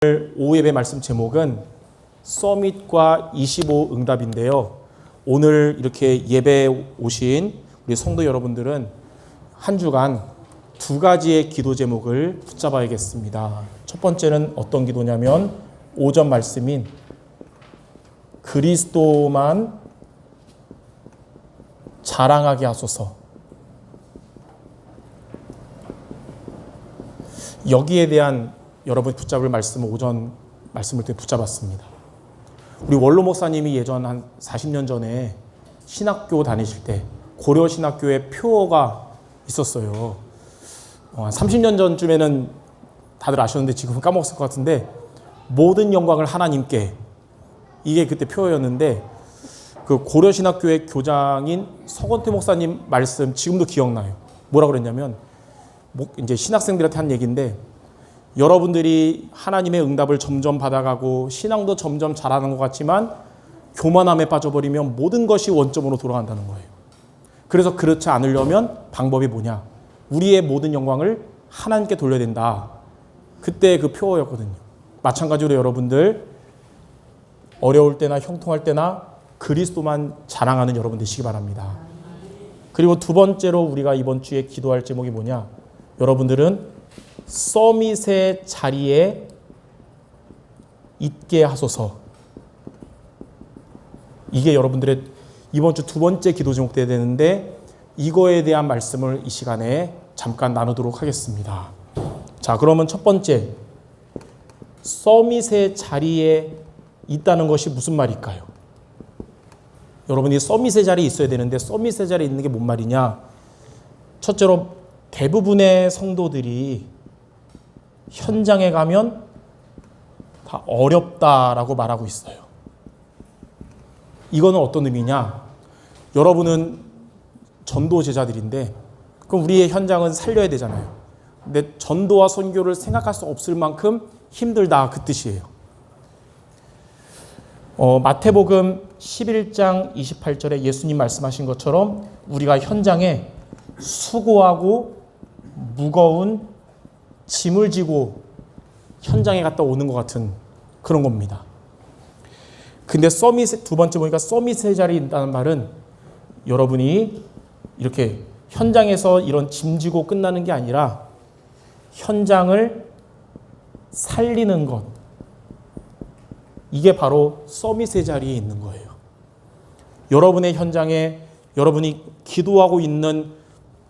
오늘 오후 예배 말씀 제목은 서밋과 25 응답인데요. 오늘 이렇게 예배에 오신 우리 성도 여러분들은 한 주간 두 가지의 기도 제목을 붙잡아야겠습니다. 첫 번째는 어떤 기도냐면 오전 말씀인 그리스도만 자랑하게 하소서. 여기에 대한 여러분이 붙잡을 말씀을 오전 말씀을 때 붙잡았습니다. 우리 원로 목사님이 예전 한 40년 전에 신학교 다니실 때 고려 신학교에 표어가 있었어요. 한 30년 전쯤에는 다들 아셨는데 지금은 까먹었을 것 같은데 모든 영광을 하나님께, 이게 그때 표어였는데 그 고려 신학교의 교장인 서건태 목사님 말씀 지금도 기억나요. 뭐라고 그랬냐면 이제 신학생들한테 한 얘기인데, 여러분들이 하나님의 응답을 점점 받아가고 신앙도 점점 잘하는 것 같지만 교만함에 빠져버리면 모든 것이 원점으로 돌아간다는 거예요. 그래서 그렇지 않으려면 방법이 뭐냐? 우리의 모든 영광을 하나님께 돌려야 된다. 그때 그 표어였거든요. 마찬가지로 여러분들 어려울 때나 형통할 때나 그리스도만 자랑하는 여러분 되시기 바랍니다. 그리고 두 번째로 우리가 이번 주에 기도할 제목이 뭐냐? 여러분들은 서밋의 자리에 있게 하소서. 이게 여러분들의 이번 주 두 번째 기도 제목 되어야 되는데, 이거에 대한 말씀을 이 시간에 잠깐 나누도록 하겠습니다. 자, 그러면 첫 번째, 서밋의 자리에 있다는 것이 무슨 말일까요? 여러분이 서밋의 자리에 있어야 되는데 서밋의 자리에 있는 게 뭔 말이냐? 첫째로 대부분의 성도들이 현장에 가면 다 어렵다라고 말하고 있어요. 이거는 어떤 의미냐? 여러분은 전도 제자들인데 그럼 우리의 현장은 살려야 되잖아요. 근데 전도와 선교를 생각할 수 없을 만큼 힘들다, 그 뜻이에요. 마태복음 11장 28절에 예수님 말씀하신 것처럼 우리가 현장에 수고하고 무거운 짐을 지고 현장에 갔다 오는 것 같은 그런 겁니다. 근데 서밋, 두 번째 보니까 서밋의 자리에 있다는 말은 여러분이 이렇게 현장에서 이런 짐 지고 끝나는 게 아니라 현장을 살리는 것, 이게 바로 서밋의 자리에 있는 거예요. 여러분의 현장에 여러분이 기도하고 있는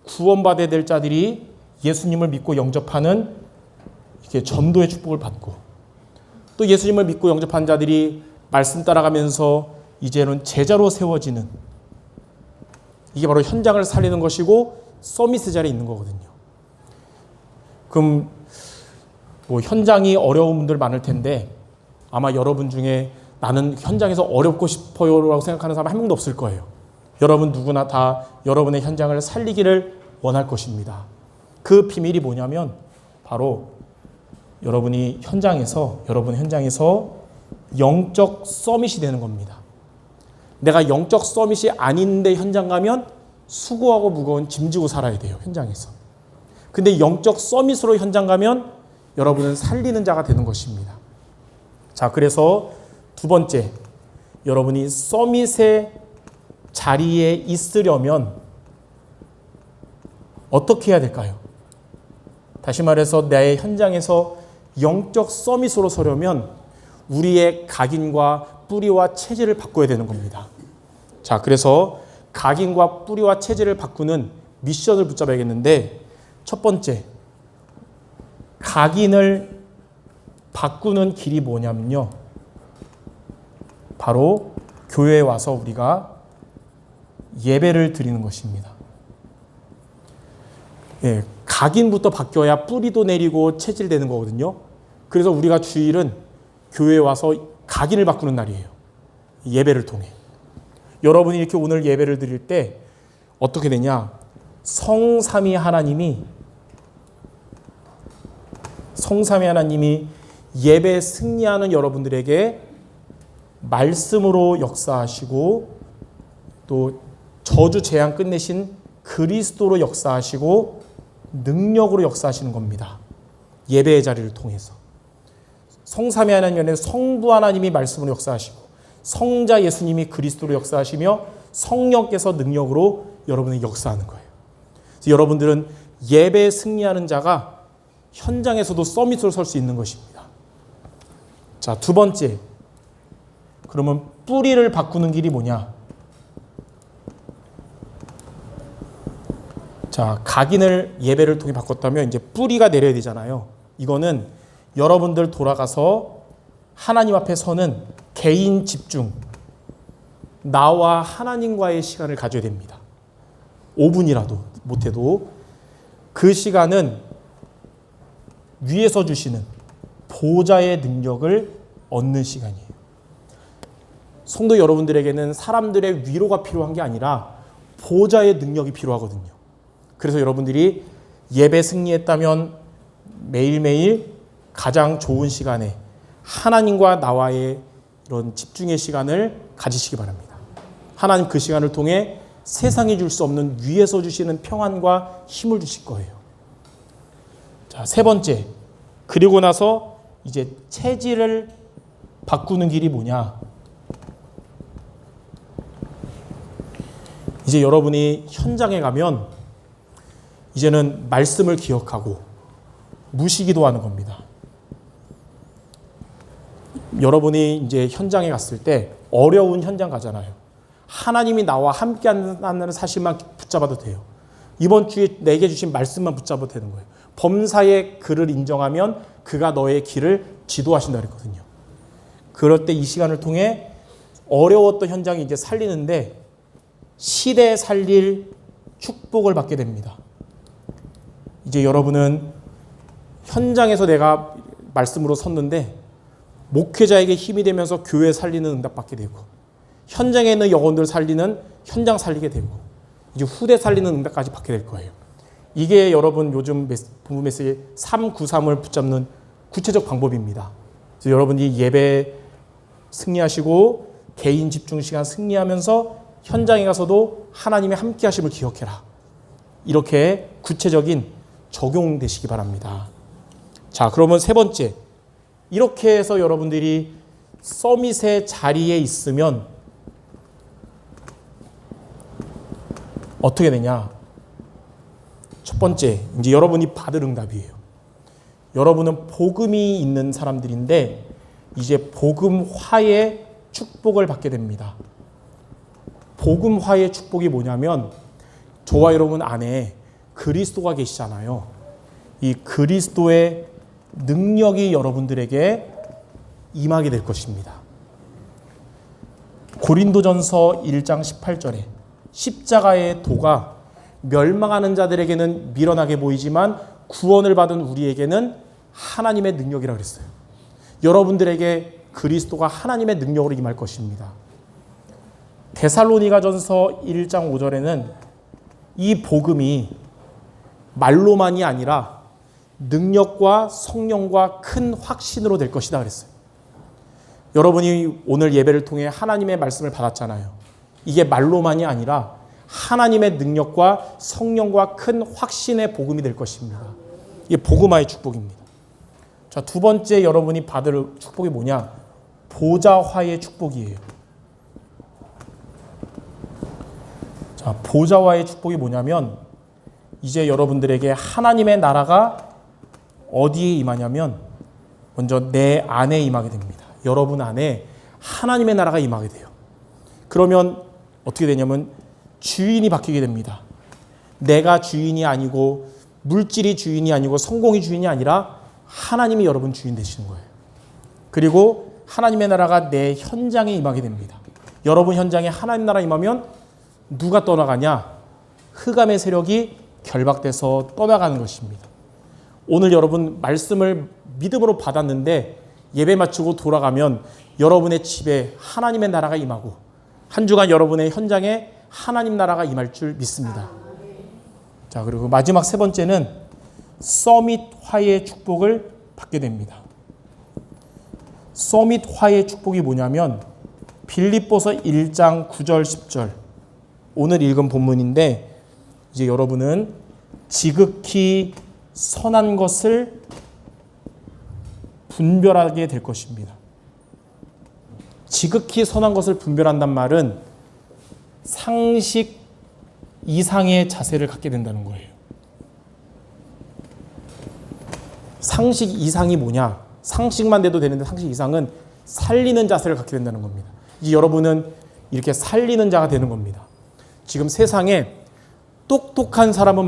구원받아야 될 자들이 예수님을 믿고 영접하는 이렇게 전도의 축복을 받고, 또 예수님을 믿고 영접한 자들이 말씀 따라가면서 이제는 제자로 세워지는, 이게 바로 현장을 살리는 것이고 서밋의 자리에 있는 거거든요. 그럼 뭐 현장이 어려운 분들 많을 텐데 아마 여러분 중에 나는 현장에서 어렵고 싶어요라고 생각하는 사람 한 명도 없을 거예요. 여러분 누구나 다 여러분의 현장을 살리기를 원할 것입니다. 그 비밀이 뭐냐면 바로 여러분 현장에서 영적 서밋이 되는 겁니다. 내가 영적 서밋이 아닌데 현장 가면 수고하고 무거운 짐 지고 살아야 돼요, 현장에서. 근데 영적 서밋으로 현장 가면 여러분은 살리는 자가 되는 것입니다. 자, 그래서 두 번째, 여러분이 서밋의 자리에 있으려면 어떻게 해야 될까요? 다시 말해서 내 현장에서 영적 서밋으로 서려면 우리의 각인과 뿌리와 체질을 바꿔야 되는 겁니다. 자, 그래서 각인과 뿌리와 체질을 바꾸는 미션을 붙잡아야겠는데, 첫 번째, 각인을 바꾸는 길이 뭐냐면요, 바로 교회에 와서 우리가 예배를 드리는 것입니다. 예, 각인부터 바뀌어야 뿌리도 내리고 체질되는 거거든요. 그래서 우리가 주일은 교회에 와서 각인을 바꾸는 날이에요. 예배를 통해. 여러분이 이렇게 오늘 예배를 드릴 때 어떻게 되냐? 성삼위 하나님이 예배에 승리하는 여러분들에게 말씀으로 역사하시고, 또 저주 재앙 끝내신 그리스도로 역사하시고 능력으로 역사하시는 겁니다. 예배의 자리를 통해서. 성삼위 하나님 안에 성부 하나님이 말씀으로 역사하시고 성자 예수님이 그리스도로 역사하시며 성령께서 능력으로 여러분의 역사하는 거예요. 그래서 여러분들은 예배에 승리하는 자가 현장에서도 서밋으로 설 수 있는 것입니다. 자, 두 번째. 그러면 뿌리를 바꾸는 길이 뭐냐? 자, 각인을 예배를 통해 바꿨다면 이제 뿌리가 내려야 되잖아요. 이거는 여러분들 돌아가서 하나님 앞에 서는 개인 집중, 나와 하나님과의 시간을 가져야 됩니다. 5분이라도 못해도 그 시간은 위에서 주시는 보좌의 능력을 얻는 시간이에요. 성도 여러분들에게는 사람들의 위로가 필요한 게 아니라 보좌의 능력이 필요하거든요. 그래서 여러분들이 예배 승리했다면 매일매일 가장 좋은 시간에 하나님과 나와의 이런 집중의 시간을 가지시기 바랍니다. 하나님 그 시간을 통해 세상이 줄 수 없는 위에서 주시는 평안과 힘을 주실 거예요. 자, 세 번째. 그리고 나서 이제 체질을 바꾸는 길이 뭐냐? 이제 여러분이 현장에 가면 이제는 말씀을 기억하고 무시기도하는 겁니다. 여러분이 이제 현장에 갔을 때 어려운 현장 가잖아요. 하나님이 나와 함께 한다는 사실만 붙잡아도 돼요. 이번 주에 내게 주신 말씀만 붙잡아도 되는 거예요. 범사의 그를 인정하면 그가 너의 길을 지도하신다 그랬거든요. 그럴 때 이 시간을 통해 어려웠던 현장이 이제 살리는데 시대 살릴 축복을 받게 됩니다. 이제 여러분은 현장에서 내가 말씀으로 섰는데 목회자에게 힘이 되면서 교회 살리는 응답 받게 되고 현장에 있는 영혼들 살리는 현장 살리게 되고 이제 후대 살리는 응답까지 받게 될 거예요. 이게 여러분 요즘 본부 메시지 393을 붙잡는 구체적 방법입니다. 그래서 여러분이 예배 승리하시고 개인 집중 시간 승리하면서 현장에 가서도 하나님의 함께 하심을 기억해라. 이렇게 구체적인 적용되시기 바랍니다. 자, 그러면 세 번째. 이렇게 해서 여러분들이 서밋의 자리에 있으면 어떻게 되냐? 첫 번째, 이제 여러분이 받을 응답이에요. 여러분은 복음이 있는 사람들인데 이제 복음화의 축복을 받게 됩니다. 복음화의 축복이 뭐냐면 저와 여러분 안에 그리스도가 계시잖아요. 이 그리스도의 능력이 여러분들에게 임하게 될 것입니다. 고린도전서 1장 18절에 십자가의 도가 멸망하는 자들에게는 미련하게 보이지만 구원을 받은 우리에게는 하나님의 능력이라고 그랬어요. 여러분들에게 그리스도가 하나님의 능력으로 임할 것입니다. 데살로니가전서 1장 5절에는 이 복음이 말로만이 아니라 능력과 성령과 큰 확신으로 될 것이다 그랬어요. 여러분이 오늘 예배를 통해 하나님의 말씀을 받았잖아요. 이게 말로만이 아니라 하나님의 능력과 성령과 큰 확신의 복음이 될 것입니다. 이게 복음화의 축복입니다. 자, 두 번째 여러분이 받을 축복이 뭐냐? 보좌화의 축복이에요. 자, 보좌화의 축복이 뭐냐면 이제 여러분들에게 하나님의 나라가 어디에 임하냐면 먼저 내 안에 임하게 됩니다. 여러분 안에 하나님의 나라가 임하게 돼요. 그러면 어떻게 되냐면 주인이 바뀌게 됩니다. 내가 주인이 아니고 물질이 주인이 아니고 성공이 주인이 아니라 하나님이 여러분 주인 되시는 거예요. 그리고 하나님의 나라가 내 현장에 임하게 됩니다. 여러분 현장에 하나님 나라 임하면 누가 떠나가냐? 흑암의 세력이 결박돼서 떠나가는 것입니다. 오늘 여러분 말씀을 믿음으로 받았는데 예배 마치고 돌아가면 여러분의 집에 하나님의 나라가 임하고 한 주간 여러분의 현장에 하나님 나라가 임할 줄 믿습니다. 자, 그리고 마지막 세 번째는 서밋화의 축복을 받게 됩니다. 서밋화의 축복이 뭐냐면 빌립보서 1장 9절 10절 오늘 읽은 본문인데 이제 여러분은 지극히 선한 것을 분별하게 될 것입니다. 지극히 선한 것을 분별한단 말은 상식 이상의 자세를 갖게 된다는 거예요. 상식 이상이 뭐냐? 상식만 돼도 되는데 상식 이상은 살리는 자세를 갖게 된다는 겁니다. 이제 여러분은 이렇게 살리는 자가 되는 겁니다. 지금 세상에 똑똑한 사람은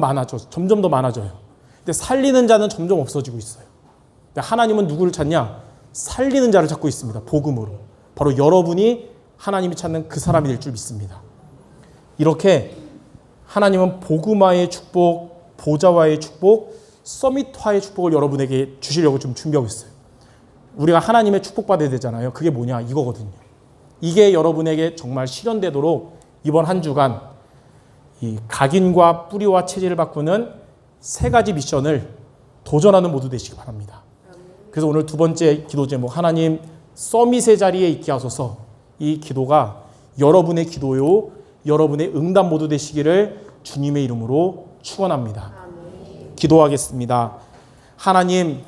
점점 더 많아져요. 근데 살리는 자는 점점 없어지고 있어요. 근데 하나님은 누구를 찾냐? 살리는 자를 찾고 있습니다. 복음으로. 바로 여러분이 하나님이 찾는 그 사람이 될 줄 믿습니다. 이렇게 하나님은 복음화의 축복, 보좌화의 축복, 서밋화의 축복을 여러분에게 주시려고 좀 준비하고 있어요. 우리가 하나님의 축복받아야 되잖아요. 그게 뭐냐? 이거거든요. 이게 여러분에게 정말 실현되도록 이번 한 주간 이 각인과 뿌리와 체질을 바꾸는 3가지 미션을 도전하는 모두 되시기 바랍니다. 그래서 오늘 2번째 기도 제목, 하나님 서밋의 자리에 있게 하소서. 이 기도가 여러분의 기도요, 여러분의 응답 모두 되시기를 주님의 이름으로 축원합니다. 기도하겠습니다. 하나님,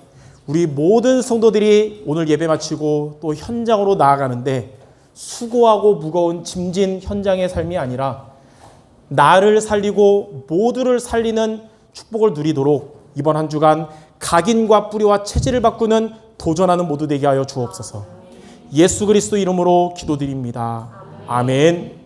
우리 모든 성도들이 오늘 예배 마치고 또 현장으로 나아가는데 수고하고 무거운 짐진 현장의 삶이 아니라 나를 살리고 모두를 살리는 축복을 누리도록 이번 한 주간 각인과 뿌리와 체질을 바꾸는 도전하는 모두 되게 하여 주옵소서. 예수 그리스도 이름으로 기도드립니다. 아멘.